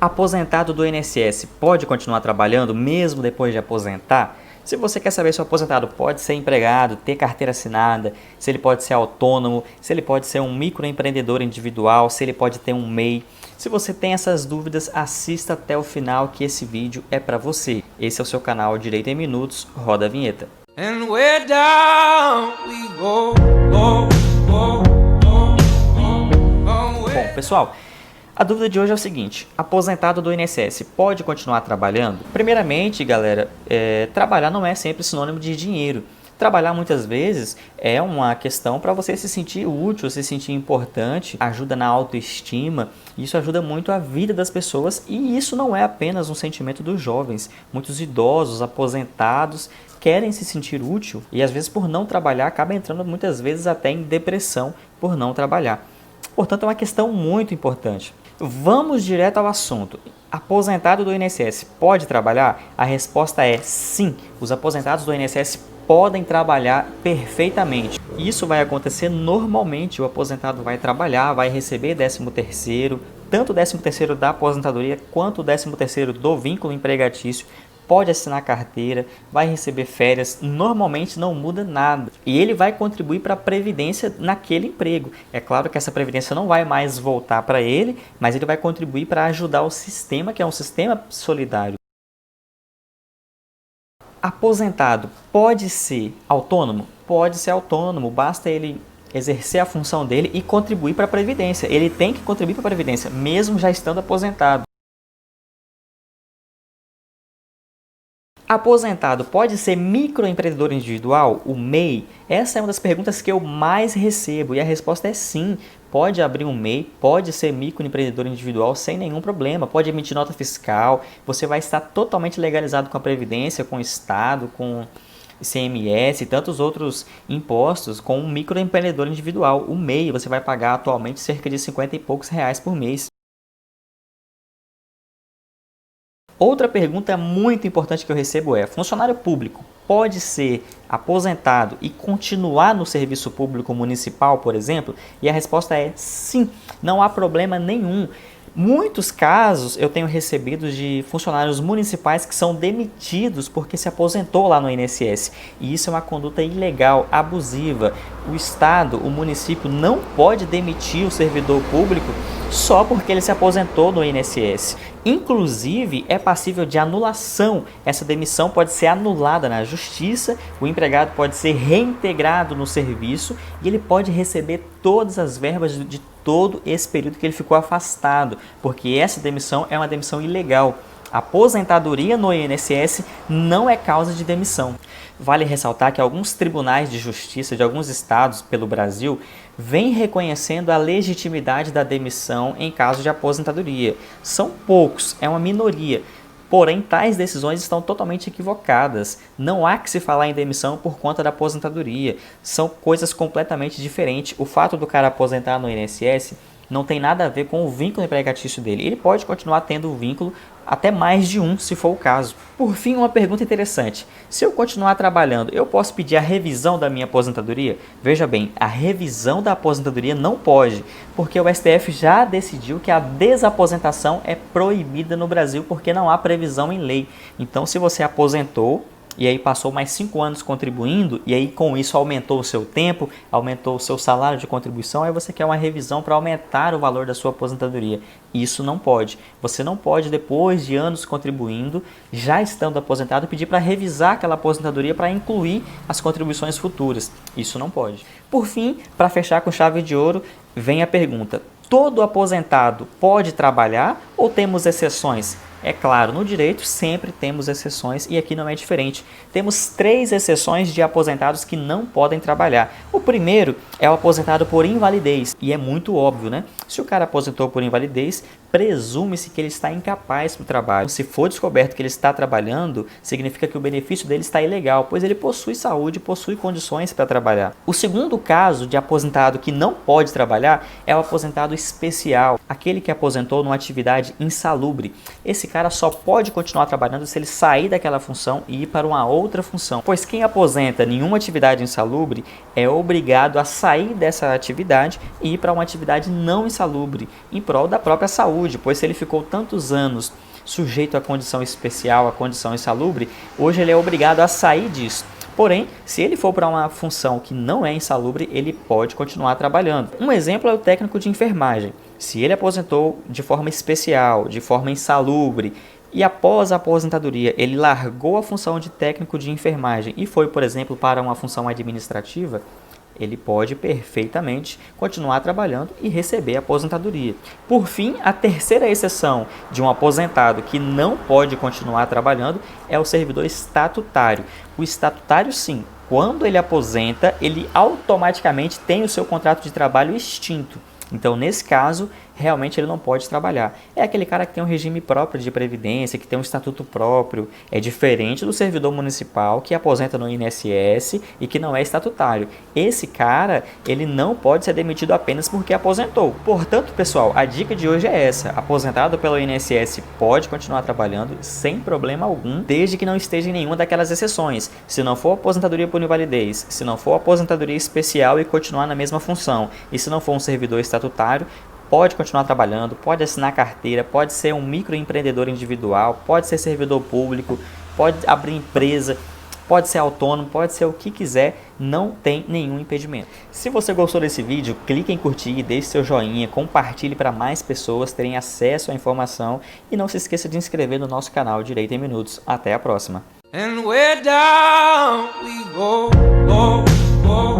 Aposentado do INSS pode continuar trabalhando mesmo depois de aposentar? Se você quer saber se o aposentado pode ser empregado, ter carteira assinada, se ele pode ser autônomo, se ele pode ser um microempreendedor individual, se ele pode ter um MEI. Se você tem essas dúvidas, assista até o final que esse vídeo é para você. Esse é o seu canal Direito em Minutos, roda a vinheta. And we're down we go, go, go, go, go, go. Bom, pessoal, a dúvida de hoje é o seguinte: aposentado do INSS pode continuar trabalhando? Primeiramente, galera, trabalhar não é sempre sinônimo de dinheiro. Trabalhar muitas vezes é uma questão para você se sentir útil, se sentir importante, ajuda na autoestima, isso ajuda muito a vida das pessoas e isso não é apenas um sentimento dos jovens. Muitos idosos, aposentados, querem se sentir útil e às vezes por não trabalhar acaba entrando muitas vezes até em depressão por não trabalhar. Portanto, é uma questão muito importante. Vamos direto ao assunto. Aposentado do INSS pode trabalhar? A resposta é sim. Os aposentados do INSS podem trabalhar perfeitamente. Isso vai acontecer normalmente. O aposentado vai trabalhar, vai receber 13º, tanto o 13º da aposentadoria quanto o 13º do vínculo empregatício. Pode assinar carteira, vai receber férias, normalmente não muda nada. E ele vai contribuir para a previdência naquele emprego. É claro que essa previdência não vai mais voltar para ele, mas ele vai contribuir para ajudar o sistema, que é um sistema solidário. Aposentado pode ser autônomo? Pode ser autônomo, basta ele exercer a função dele e contribuir para a previdência. Ele tem que contribuir para a previdência, mesmo já estando aposentado. Aposentado pode ser microempreendedor individual, o MEI? Essa é uma das perguntas que eu mais recebo e a resposta é sim. Pode abrir um MEI, pode ser microempreendedor individual sem nenhum problema, pode emitir nota fiscal, você vai estar totalmente legalizado com a Previdência, com o Estado, com ICMS e tantos outros impostos com um microempreendedor individual. O MEI você vai pagar atualmente cerca de 50 e poucos reais por mês. Outra pergunta muito importante que eu recebo é: funcionário público pode ser aposentado e continuar no serviço público municipal, por exemplo? E a resposta é sim, não há problema nenhum. Muitos casos eu tenho recebido de funcionários municipais que são demitidos porque se aposentou lá no INSS. E isso é uma conduta ilegal, abusiva. O Estado, o município não pode demitir o servidor público só porque ele se aposentou no INSS. Inclusive, é passível de anulação. Essa demissão pode ser anulada na justiça, o empregado pode ser reintegrado no serviço e ele pode receber todas as verbas de todo esse período que ele ficou afastado, porque essa demissão é uma demissão ilegal. A aposentadoria no INSS não é causa de demissão. Vale ressaltar que alguns tribunais de justiça de alguns estados pelo Brasil vêm reconhecendo a legitimidade da demissão em caso de aposentadoria. São poucos, é uma minoria. Porém, tais decisões estão totalmente equivocadas. Não há que se falar em demissão por conta da aposentadoria. São coisas completamente diferentes. O fato do cara aposentar no INSS não tem nada a ver com o vínculo empregatício dele. Ele pode continuar tendo o vínculo até mais de um, se for o caso. Por fim, uma pergunta interessante. Se eu continuar trabalhando, eu posso pedir a revisão da minha aposentadoria? Veja bem, a revisão da aposentadoria não pode, porque o STF já decidiu que a desaposentação é proibida no Brasil porque não há previsão em lei. Então, se você aposentou e aí passou mais 5 anos contribuindo, e aí com isso aumentou o seu tempo, aumentou o seu salário de contribuição, aí você quer uma revisão para aumentar o valor da sua aposentadoria. Isso não pode. Você não pode, depois de anos contribuindo, já estando aposentado, pedir para revisar aquela aposentadoria para incluir as contribuições futuras. Isso não pode. Por fim, para fechar com chave de ouro, vem a pergunta: todo aposentado pode trabalhar ou temos exceções? É claro, no direito sempre temos exceções e aqui não é diferente. Temos 3 exceções de aposentados que não podem trabalhar. O primeiro é o aposentado por invalidez e é muito óbvio, né? Se o cara aposentou por invalidez, presume-se que ele está incapaz para o trabalho. Se for descoberto que ele está trabalhando, significa que o benefício dele está ilegal, pois ele possui saúde, possui condições para trabalhar. O segundo caso de aposentado que não pode trabalhar é o aposentado especial, aquele que aposentou numa atividade insalubre. Esse cara só pode continuar trabalhando se ele sair daquela função e ir para uma outra função, pois quem aposenta em uma atividade insalubre é obrigado a sair dessa atividade e ir para uma atividade não insalubre, em prol da própria saúde, pois se ele ficou tantos anos sujeito à condição especial, à condição insalubre, hoje ele é obrigado a sair disso. Porém, se ele for para uma função que não é insalubre, ele pode continuar trabalhando. Um exemplo é o técnico de enfermagem. Se ele aposentou de forma especial, de forma insalubre, e após a aposentadoria ele largou a função de técnico de enfermagem e foi, por exemplo, para uma função administrativa, ele pode perfeitamente continuar trabalhando e receber a aposentadoria. Por fim, a terceira exceção de um aposentado que não pode continuar trabalhando é o servidor estatutário. O estatutário, sim, quando ele aposenta, ele automaticamente tem o seu contrato de trabalho extinto. Então, nesse caso, realmente ele não pode trabalhar. É aquele cara que tem um regime próprio de previdência, que tem um estatuto próprio. É diferente do servidor municipal que aposenta no INSS e que não é estatutário. Esse cara, ele não pode ser demitido apenas porque aposentou. Portanto, pessoal, a dica de hoje é essa. Aposentado pelo INSS pode continuar trabalhando sem problema algum, desde que não esteja em nenhuma daquelas exceções. Se não for aposentadoria por invalidez, se não for aposentadoria especial e continuar na mesma função, e se não for um servidor estatutário, pode continuar trabalhando, pode assinar carteira, pode ser um microempreendedor individual, pode ser servidor público, pode abrir empresa, pode ser autônomo, pode ser o que quiser, não tem nenhum impedimento. Se você gostou desse vídeo, clique em curtir, deixe seu joinha, compartilhe para mais pessoas terem acesso à informação e não se esqueça de se inscrever no nosso canal Direito em Minutos. Até a próxima! And we're down, we go, go, go.